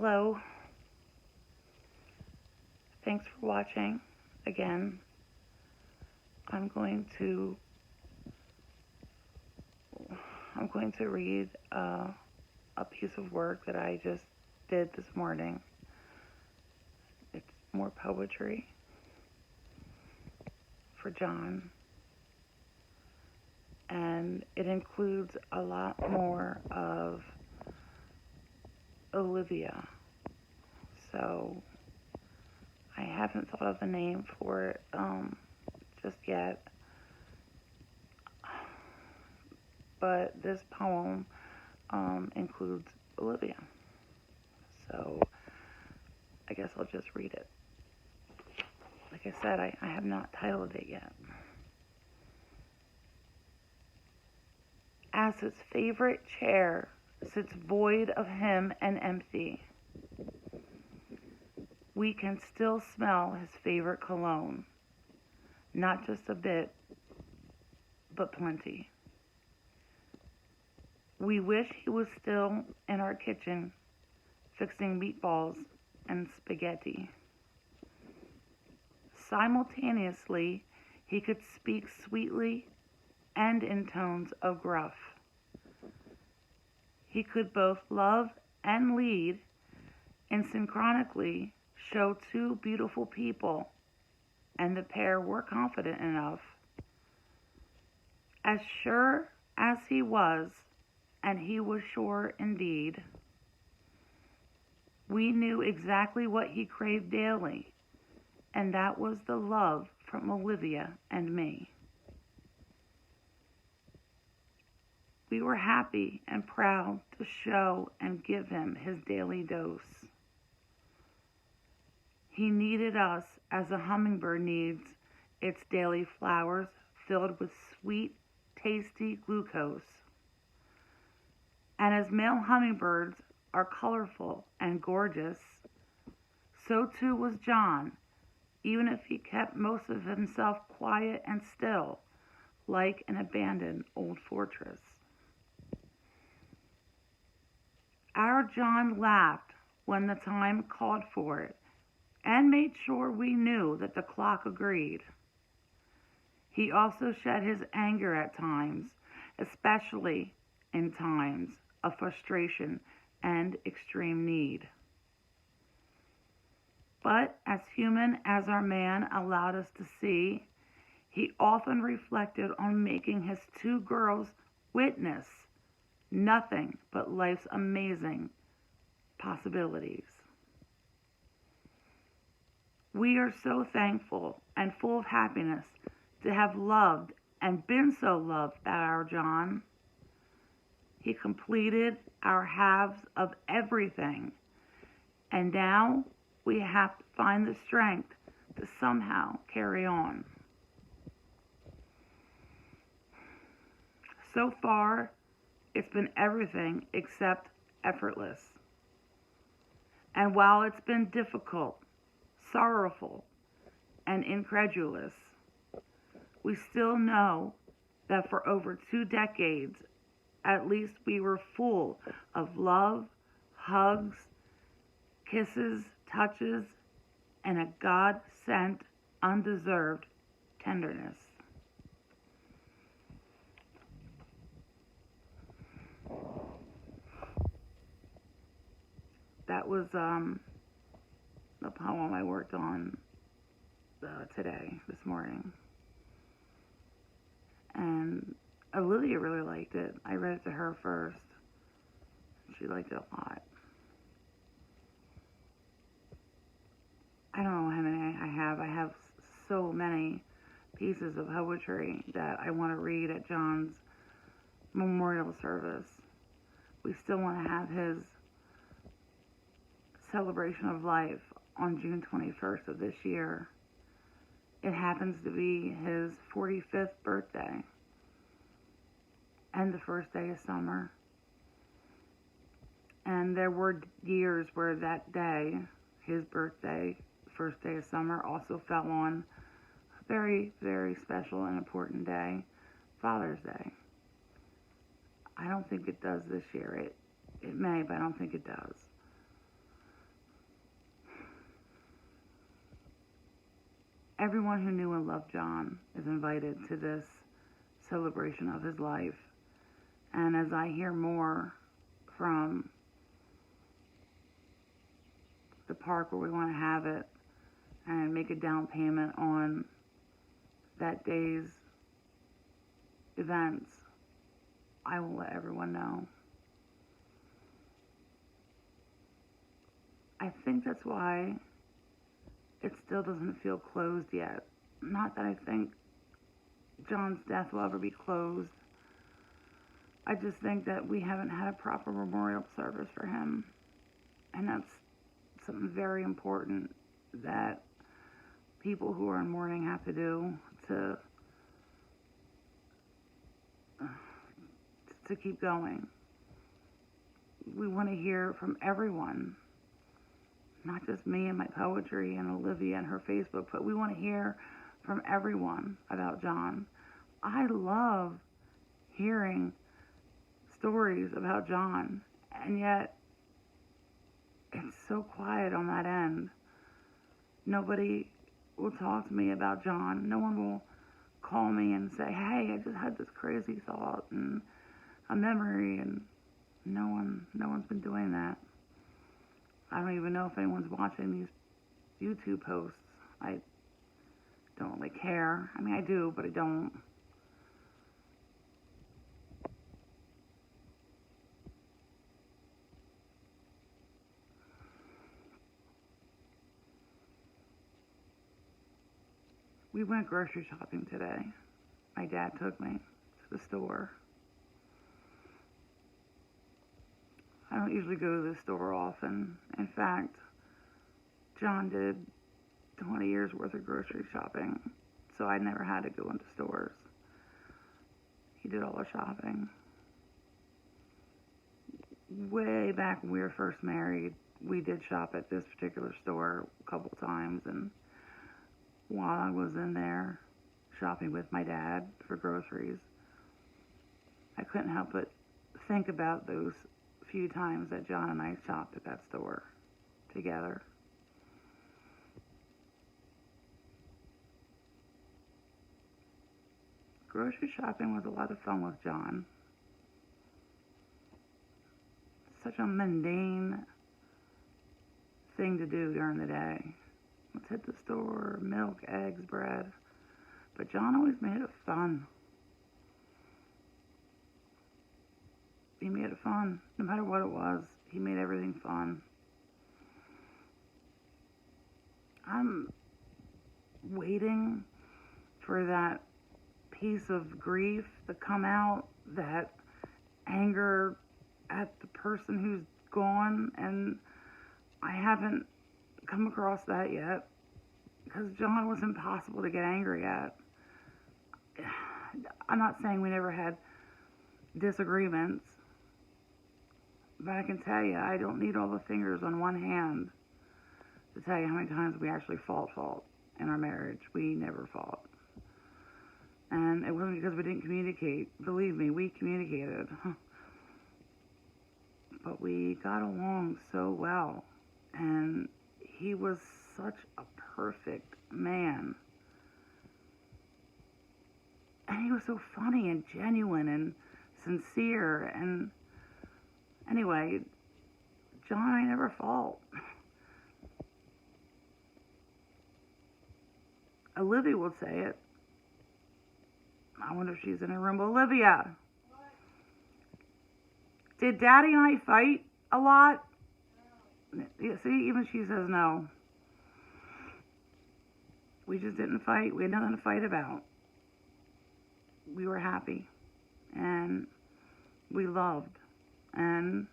Hello. Thanks for watching. Again, I'm going to read a piece of work that I just did this morning. It's more poetry for John, and it includes a lot more of Olivia. So I haven't thought of a name for it just yet, but this poem includes Olivia. So I guess I'll just read it. Like I said, I have not titled it yet. As his favorite chair sits void of him and empty, we can still smell his favorite cologne. Not just a bit, but plenty. We wish he was still in our kitchen, fixing meatballs and spaghetti. Simultaneously, he could speak sweetly and in tones of gruff. He could both love and lead, and synchronically show two beautiful people, and the pair were confident enough. As sure as he was, and he was sure indeed, we knew exactly what he craved daily, and that was the love from Olivia and me. We were happy and proud to show and give him his daily dose. He needed us as a hummingbird needs its daily flowers filled with sweet, tasty glucose. And as male hummingbirds are colorful and gorgeous, so too was John, even if he kept most of himself quiet and still, like an abandoned old fortress. Our John laughed when the time called for it, and made sure we knew that the clock agreed. He also shed his anger at times, especially in times of frustration and extreme need. But as human as our man allowed us to see, he often reflected on making his two girls witness nothing but life's amazing possibilities. We are so thankful and full of happiness to have loved and been so loved by our John. He completed our halves of everything, and now we have to find the strength to somehow carry on. So far, it's been everything except effortless. And while it's been difficult, sorrowful, and incredulous, we still know that for over 2 decades, at least, we were full of love, hugs, kisses, touches, and a God-sent, undeserved tenderness. That was the poem I worked on this morning. And Olivia really liked it. I read it to her first. She liked it a lot. I don't know how many I have. I have so many pieces of poetry that I want to read at John's memorial service. We still want to have his celebration of life on June 21st of this year. It happens to be his 45th birthday and the first day of summer. And there were years where that day, his birthday, first day of summer, also fell on a very, very special and important day, Father's Day. I don't think it does this year. It may, but I don't think it does. everyone who knew and loved John is invited to this celebration of his life. And as I hear more from the park where we want to have it and make a down payment on that day's events, I will let everyone know. I think that's why it still doesn't feel closed yet. Not that I think John's death will ever be closed. I just think that we haven't had a proper memorial service for him. And that's something very important that people who are in mourning have to do to keep going. We want to hear from everyone, not just me and my poetry and Olivia and her Facebook, but we want to hear from everyone about John. I love hearing stories about John, and yet it's so quiet on that end. Nobody will talk to me about John. No one will call me and say, hey, I just had this crazy thought and a memory, and no one's been doing that. I don't even know if anyone's watching these YouTube posts. I don't really care. I mean, I do, but I don't. We went grocery shopping today. My dad took me to the store. I don't usually go to the store often. In fact, John did 20 years worth of grocery shopping, so I never had to go into stores. He did all the shopping. Way back when we were first married, we did shop at this particular store a couple times, and while I was in there shopping with my dad for groceries, I couldn't help but think about those few times that John and I shopped at that store together. Grocery shopping was a lot of fun with John. Such a mundane thing to do during the day. Let's hit the store, milk, eggs, bread. But John always made it fun. He made it fun. No matter what it was, he made everything fun. I'm waiting for that piece of grief to come out, that anger at the person who's gone, and I haven't come across that yet, because John was impossible to get angry at. I'm not saying we never had disagreements, but I can tell you, I don't need all the fingers on one hand to tell you how many times we actually fought in our marriage. We never fought. And it wasn't because we didn't communicate. Believe me, we communicated. But we got along so well. And he was such a perfect man. And he was so funny and genuine and sincere. And anyway, John and I never fought. Olivia would say it. I wonder if she's in her room. Olivia, what? Did Daddy and I fight a lot? No. Yeah, see, even she says no. We just didn't fight. We had nothing to fight about. We were happy. And we loved. And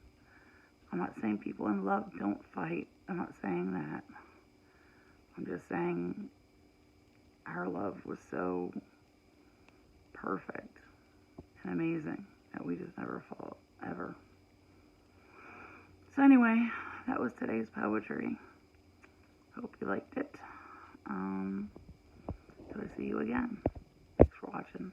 I'm not saying people in love don't fight. I'm not saying that. I'm just saying our love was so perfect and amazing that we just never fought, ever. So anyway, that was today's poetry. Hope you liked it. So I see you again. Thanks for watching.